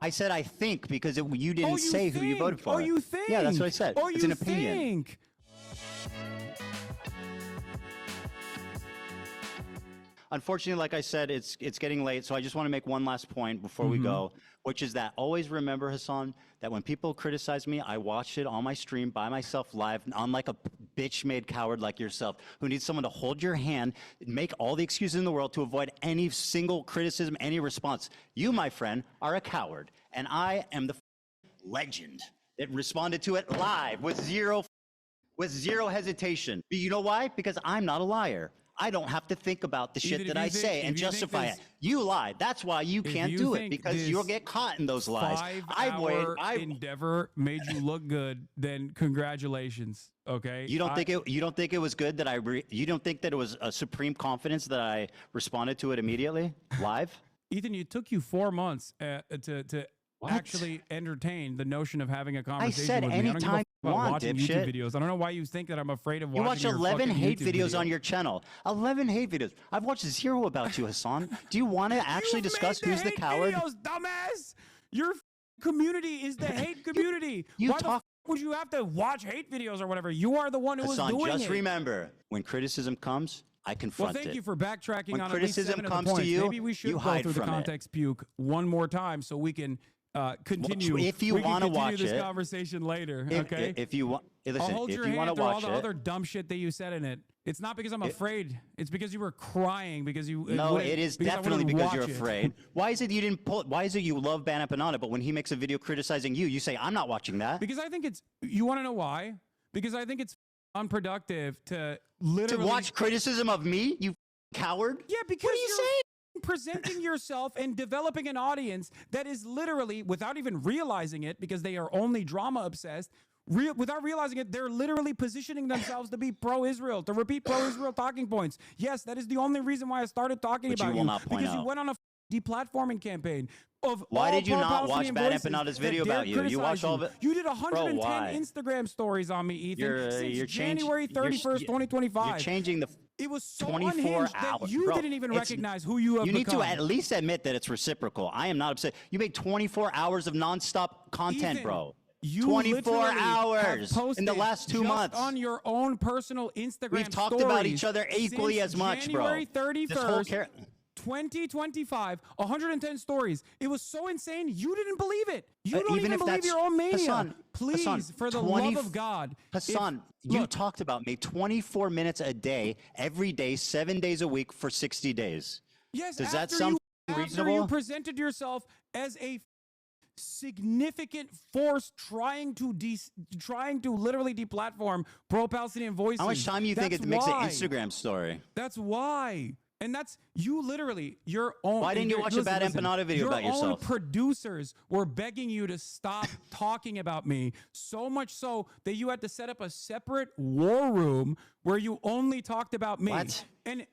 I said I think because you didn't you say who you voted for. Oh, you think? Yeah, that's what I said. Oh, it's you an opinion. think? Unfortunately, like I said, it's getting late, so I just want to make one last point before we go, which is that always remember, Hasan, that when people criticize me, I watch it on my stream by myself live, unlike a bitch-made coward like yourself, who needs someone to hold your hand, make all the excuses in the world to avoid any single criticism, any response. You, my friend, are a coward, and I am the legend that responded to it live with zero hesitation. But you know why? Because I'm not a liar. I don't have to think about the shit that I say and justify it. You lied. That's why you can't do it, because you'll get caught in those lies. 5-hour endeavor made you look good, then congratulations. Okay. You don't think it was good that you don't think that it was a supreme confidence that I responded to it immediately live? Ethan, it took you 4 months to actually entertain the notion of having a conversation. I said with me. anytime you want, watching dipshit. YouTube videos. I don't know why you think that I'm afraid of watching. You watch your 11 hate YouTube videos on your channel. 11 hate videos. I've watched 0 about you, Hasan. Do you want to actually discuss who's the coward? Videos, dumbass. Your community is the hate community. Why the would you have to watch hate videos or whatever? You are the one who was doing it. Just remember, when criticism comes, I confront it. Well, thank you for backtracking when on criticism at least 7 comes of the points. to you, Maybe we should go through the context puke one more time so we can continue. Well, if you want to watch this conversation later, okay? If you want, listen, I'll hold if your you hand want to through watch all the other dumb shit that you said in it. It's not because I'm afraid. It's because you were crying because you. No, it is definitely because you're afraid. Why is it you didn't pull? Why is it you love Ban Empanada, but when he makes a video criticizing you, you say I'm not watching that? Because I think it's. You want to know why? Because I think it's unproductive to literally watch criticism of me. You coward. Yeah, because what are you saying? Presenting yourself and developing an audience that is literally, without even realizing it, because they are only drama obsessed, without realizing it, they're literally positioning themselves to be pro-Israel, to repeat pro-Israel talking points. Yes, that is the only reason why I started talking about you, because you went on a deplatforming campaign. Why did you not watch Bad Empanada's video about you? You watched all of it. You did 110 Instagram stories on me, Ethan, since January 31st, 2025. You're changing the. It was so 24 hours. That you didn't even recognize who you have become. You need to at least admit that it's reciprocal. I am not upset. You made 24 hours of nonstop content, Ethan, bro. You 24 hours in the last 2 months on your own personal Instagram. We've talked about each other equally as much, January bro. 31st, 2025, 110 stories. It was so insane, you didn't believe it. You don't even believe your own mania. Hasan, please, Hasan, for the love of God. Hasan, you talked about me 24 minutes a day, every day, 7 days a week for 60 days. Yes, does that sound reasonable? After you presented yourself as a significant force trying to literally deplatform pro-Palestinian voices. How much time do you think it makes an Instagram story? That's why. And that's you literally, your own. Why didn't you watch a Bad Empanada video about yourself? Your own producers were begging you to stop talking about me, so much so that you had to set up a separate war room where you only talked about me. What? And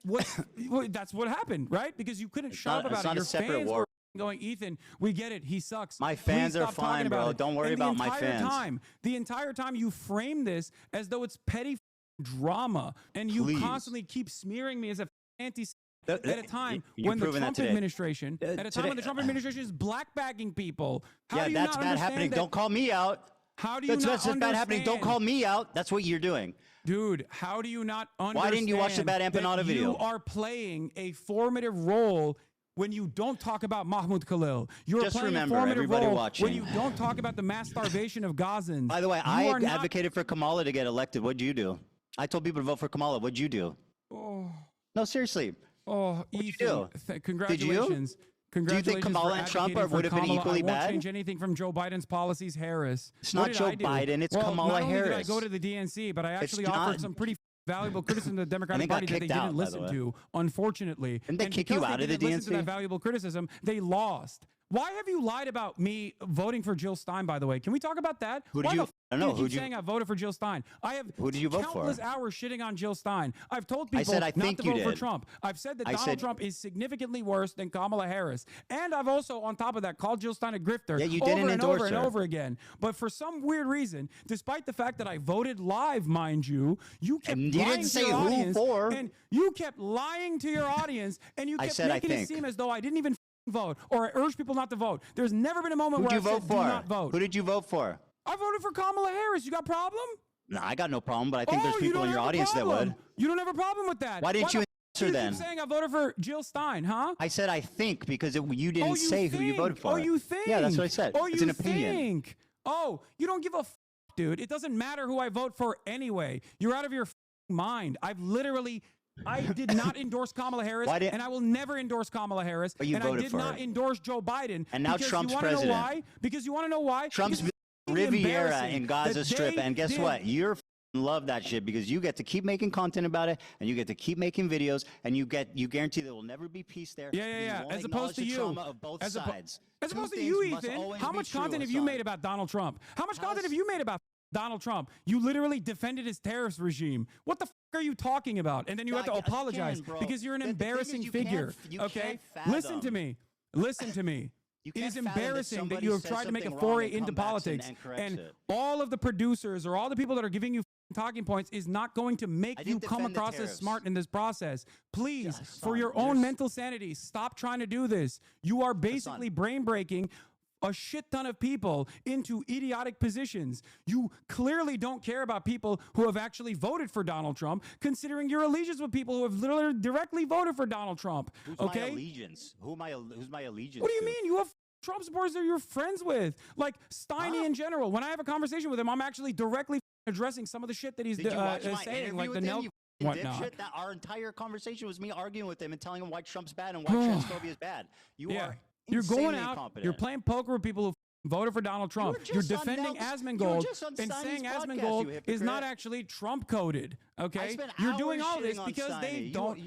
that's what happened, right? Because you couldn't shut up about it. Your fans were going, Ethan, we get it. He sucks. My fans are fine, bro. Don't worry about my fans. The entire time you frame this as though it's petty drama, and you constantly keep smearing me as a anti at a time when the Trump administration is blackbagging people. Yeah, that's bad happening. Don't call me out. How do you not understand? Bad happening. Don't call me out. That's what you're doing. Dude, how do you not understand? Why didn't you watch the Bad Empanada video? You are playing a formative role when you don't talk about Mahmoud Khalil. You're playing a formative role when you don't talk about the mass starvation of Gazans. By the way, I advocated for Kamala to get elected. What'd you do? I told people to vote for Kamala. What'd you do? Oh. No, seriously. Oh, What'd Ethan, you do? congratulations. Did you? Congratulations. Do you think Kamala and Trump would have been equally bad? I won't change anything from Joe Biden's policies, Harris. It's not Joe Biden, it's Kamala Harris. Not only did I go to the DNC, but I actually offered some pretty valuable criticism to the Democratic Party that they didn't listen to, unfortunately. Didn't they kick you out of the DNC? Listen to that valuable criticism, they lost. Why have you lied about me voting for Jill Stein, by the way? Can we talk about that? Who did you? I don't know. Who saying I voted for Jill Stein? I have Who did you vote for? countless hours shitting on Jill Stein. I've told people not to vote for Trump. I've said that Donald Trump is significantly worse than Kamala Harris. And I've also, on top of that, called Jill Stein a grifter over and over again. But for some weird reason, despite the fact that I voted live, mind you, you kept lying to your audience. And you kept lying to your audience, and you kept making it seem as though I didn't even vote, or I urge people not to vote. There's never been a moment where I said do not vote. Who did you vote for? I voted for Kamala Harris. You got a problem? No, I got no problem, but I think there's people in your audience that would. You don't have a problem with that. Why didn't you answer then? You keep saying I voted for Jill Stein, huh? I said I think because you didn't say who you voted for. Oh, you think? Yeah, that's what I said. Oh, it's you an opinion. think? Oh, you don't give a dude. It doesn't matter who I vote for anyway. You're out of your mind. I did not endorse Kamala Harris, and I will never endorse Kamala Harris. But you voted I did for not her. endorse Joe Biden. And now Trump's president. Know why? Because you want to know why? Trump's Riviera in Gaza Strip, and guess what? You're love that shit because you get to keep making content about it, and you get to keep making videos, and you guarantee there will never be peace there. Yeah. As opposed to you, trauma of both sides. As opposed to you, Ethan. How much content have you made about Donald Trump? How much content have you made about Donald Trump? You literally defended his terrorist regime. What the are you talking about? And then you have to apologize because you're an embarrassing figure. Okay, listen to me. Listen to me. It is embarrassing that you have tried to make a foray into politics, and all of the producers or all the people that are giving you talking points is not going to make you come across as smart in this process. Please, for your own mental sanity, stop trying to do this. You are basically brain breaking a shit ton of people into idiotic positions. You clearly don't care about people who have actually voted for Donald Trump, considering your allegiance with people who have literally directly voted for Donald Trump. Who's okay? my allegiance? Who's my allegiance? What do you mean? You have Trump supporters that you're friends with, like Steiny in general. When I have a conversation with him, I'm actually directly addressing some of the shit that he's saying, like the whatnot. That our entire conversation was me arguing with him and telling him why Trump's bad and why transphobia is bad. You're going out, you're playing poker with people who voted for Donald Trump. You're defending Asmongold and saying Asmongold is not actually Trump coded. Okay, you're doing all this because they don't.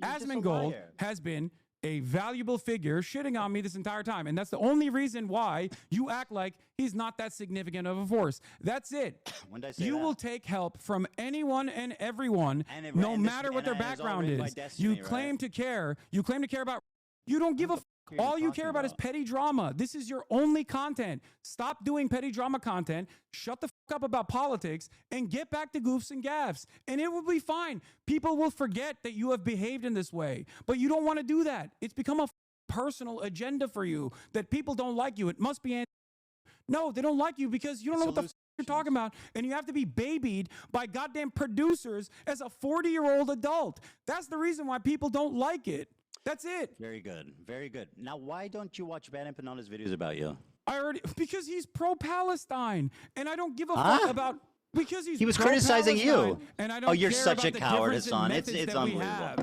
Asmongold has been a valuable figure shitting on me this entire time, and that's the only reason why you act like he's not that significant of a force. That's it. You will take help from anyone and everyone, no matter what their background is. You claim to care. You claim to care about. You don't give a. All you care about is petty drama. This is your only content. Stop doing petty drama content. Shut the fuck up about politics and get back to goofs and gaffes. And it will be fine. People will forget that you have behaved in this way. But you don't want to do that. It's become a fucking agenda for you that people don't like you. It must be. No, they don't like you because you don't know what the fuck you're talking about. And you have to be babied by goddamn producers as a 40-year-old adult. That's the reason why people don't like it. That's it. Very good. Very good. Now, why don't you watch Bad Empanada's videos about you? Because he's pro-Palestine, and I don't give a fuck about because he was criticizing you. And I don't you're care such a about the coward, difference in Hassan. methods It's that we unbelievable. have.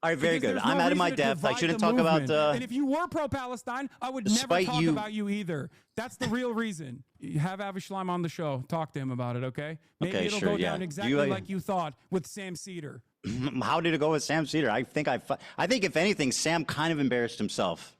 All right, very good. I'm out of my depth. I shouldn't talk about. And if you were pro-Palestine, I would never talk about you either. That's the real reason. You have Avishalaim on the show. Talk to him about it, okay? Maybe it'll go down exactly like you thought with Sam Cedar. How did it go with Sam Cedar? I think if anything, Sam kind of embarrassed himself.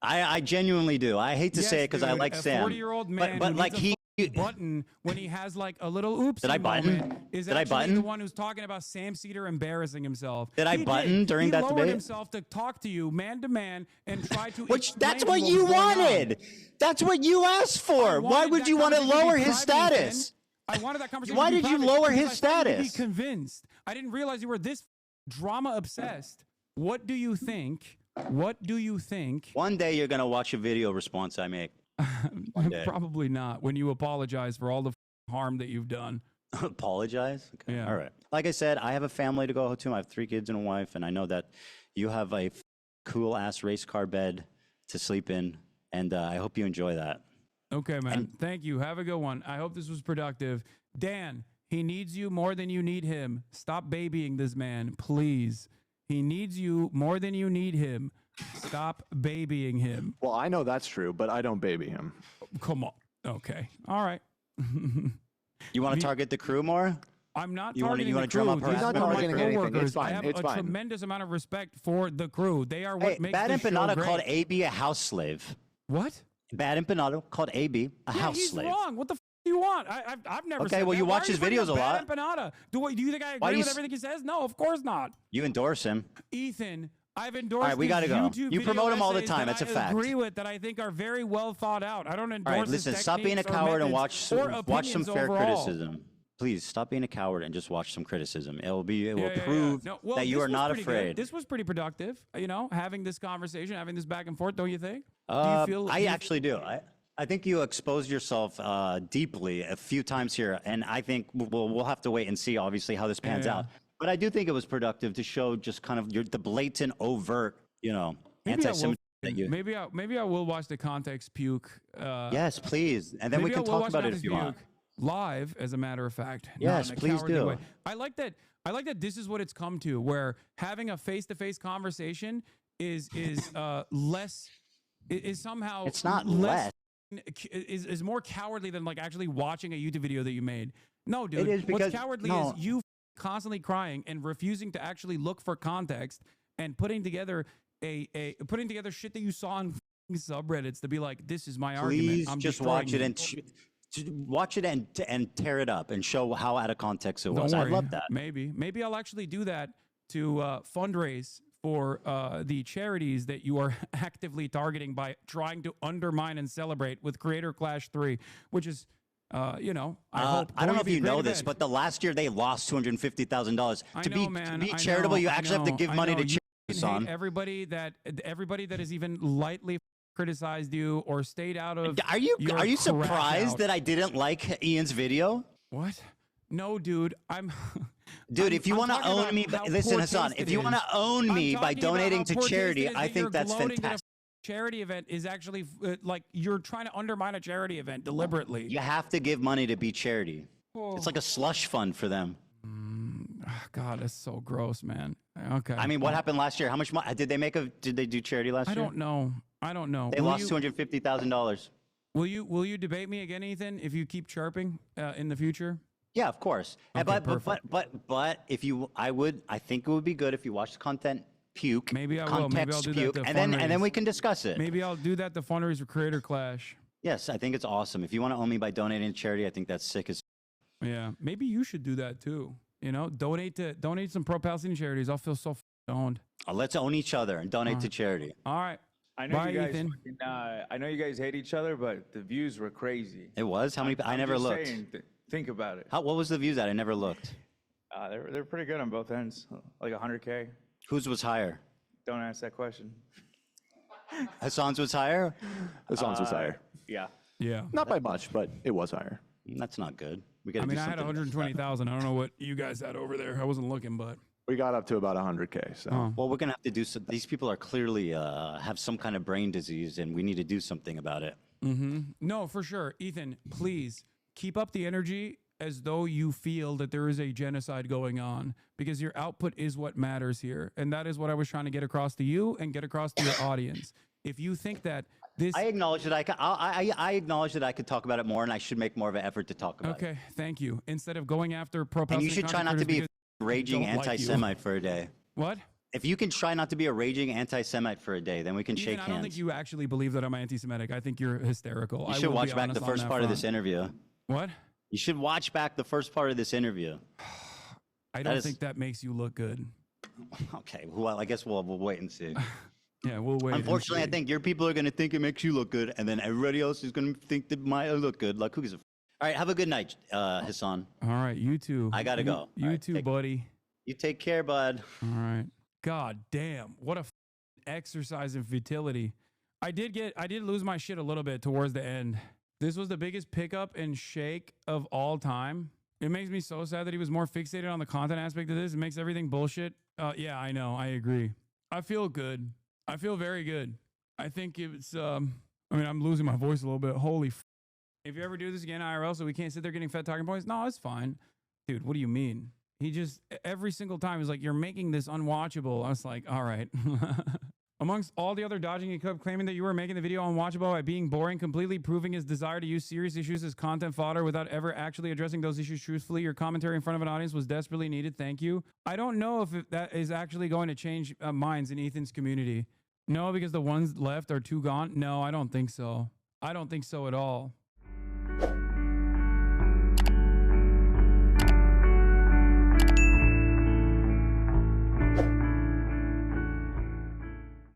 I genuinely do. I hate to say it because I like Sam. 40-year-old man but like he button when he has like a little oops. Did I button? Is Did I actually button? the one who's talking about Sam Cedar embarrassing himself. Did I button during that debate? He lowered himself to talk to you man to man and try to. That's what you wanted. That's what you asked for. Why would you want to lower his status? I wanted that conversation. Why did you lower his status? Be convinced. I didn't realize you were this drama obsessed. What do you think? What do you think? One day you're gonna watch a video response I make. Probably not. When you apologize for all the harm that you've done. Apologize? Okay. Yeah. All right. Like I said, I have a family to go to. I have 3 kids and a wife, and I know that you have a cool ass race car bed to sleep in, and I hope you enjoy that. Okay, man. Thank you. Have a good one. I hope this was productive. Dan, he needs you more than you need him. Stop babying this man, please. He needs you more than you need him. Stop babying him. Well, I know that's true, but I don't baby him. Come on. Okay. All right. You want to target the crew more? I'm not You targeting wanna the crew. drum up These are harassment? my Targeting anything. coworkers. It's fine. I have It's a fine. tremendous amount of respect for the crew. They are what Hey, makes Bad this show Empanada great. called AB a house slave. What? Bad Empanada called AB a house he's slave. wrong. What the do you want? I've never Okay, said well, that. you Why watch are his bringing videos up a lot. Bad Empanada. Do you think I Why agree you with everything he says? No, of course not. You endorse him. Ethan, I've endorsed All right, we his gotta go. YouTube You promote him all the video time. essays That's a that fact. I agree with that I think are very well thought out. I don't endorse All right, listen, his stop being a techniques or coward and methods watch or some opinions fair overall. criticism. please stop being a coward and just watch some criticism. It will Yeah. prove No, well, that you this are was not pretty good. afraid. This was pretty productive, you know, having this conversation, having this back and forth, don't you think? Do you feel I actually do. I think you exposed yourself deeply a few times here, and I think we'll have to wait and see, obviously, how this pans out. But I do think it was productive to show just kind of the blatant, overt, you know, anti-Semitism that you. Maybe I will watch the Context Puke. Yes, please, and then we can talk about it if you want. Live, as a matter of fact. Yes, please do. Way. I like that this is what it's come to, where having a face-to-face conversation is less is somehow it's not less is more cowardly than like actually watching a YouTube video that you made. No, dude. It is because, what's cowardly is you constantly crying and refusing to actually look for context and putting together putting together shit that you saw on subreddits to be like, this is my argument. I'm just watch it and tear it up and show how out of context it was. I love that. Maybe I'll actually do that to fundraise for the charities that you are actively targeting by trying to undermine and celebrate with Creator Clash 3, which is, you know, I don't know if you know this, but the last year they lost $250,000. To be charitable, you actually have to give money to charities. Everybody that has even lightly criticized you or stayed out of. Are you surprised that I didn't like Ian's video? What? No, dude. Dude, if you want to own me, listen, Hasan. If you want to own me by donating to charity, I think that's fantastic. Charity event is actually like you're trying to undermine a charity event deliberately. You have to give money to be charity. It's like a slush fund for them. God, that's so gross, man. Okay. I mean, what happened last year? How much money did they do charity last year? I don't know. They lost $250,000. Will you debate me again, Ethan, if you keep chirping in the future? Yeah, of course. Okay, but if you, I think it would be good if you watch the content puke. Maybe I will. Maybe I'll do that to and then we can discuss it. Maybe I'll do that to fundraise for Creator Clash. Yes, I think it's awesome. If you want to own me by donating to charity, I think that's sick as. Yeah, maybe you should do that too. You know, donate some pro-Palestinian charities. I'll feel so owned. Let's own each other and donate to charity. All right. I know Bye, you guys. Ethan. I know you guys hate each other, but the views were crazy. It was? How many? I never looked. Think about it. What was the views at? I never looked. They're pretty good on both ends, like 100K. Whose was higher? Don't ask that question. Hasan's was higher? Hasan's was higher. Yeah. Yeah. Not by much, but it was higher. That's not good. We got. I mean, I had 120,000. I don't know what you guys had over there. I wasn't looking, but We got up to about 100K. So Well, we're gonna have to do some. These people are clearly have some kind of brain disease, and we need to do something about it. No, for sure. Ethan, please keep up the energy as though you feel that there is a genocide going on, because your output is what matters here. And that is what I was trying to get across to you and get across to your audience. If you think that this... I acknowledge that I acknowledge that I could talk about it more, and I should make more of an effort to talk about it. Okay, thank you. Instead of going after And you should try not to be a raging anti-Semite for a day. What? If you can try not to be a raging anti-Semite for a day, then we can shake hands. I don't think you actually believe that I'm anti-Semitic. I think you're hysterical. You should watch back the first part of this interview. What? You should watch back the first part of this interview. I don't think that makes you look good. Okay, well, I guess we'll wait and see. Yeah, we'll wait. Unfortunately, I think your people are going to think it makes you look good, and then everybody else is going to think that might look good. Like, who gives a... All right, have a good night, Hasan. All right, you too. I got to go. You too, buddy. You take care, bud. All right. God damn, what a exercise in futility. I did lose my shit a little bit towards the end. This was the biggest pickup and shake of all time. It makes me so sad that he was more fixated on the content aspect of this. It makes everything bullshit. Yeah, I know. I agree. I feel good. I feel very good. I think it's, I mean, I'm losing my voice a little bit. Holy f. If you ever do this again, IRL, so we can't sit there getting fed talking points. No, it's fine. Dude, what do you mean? He just, every single time, he's like, you're making this unwatchable. I was like, all right. Amongst all the other dodging he kept claiming that you were making the video unwatchable by being boring, completely proving his desire to use serious issues as content fodder without ever actually addressing those issues truthfully. Your commentary in front of an audience was desperately needed. Thank you. I don't know if that is actually going to change minds in Ethan's community. No, because the ones left are too gone. No, I don't think so. I don't think so at all.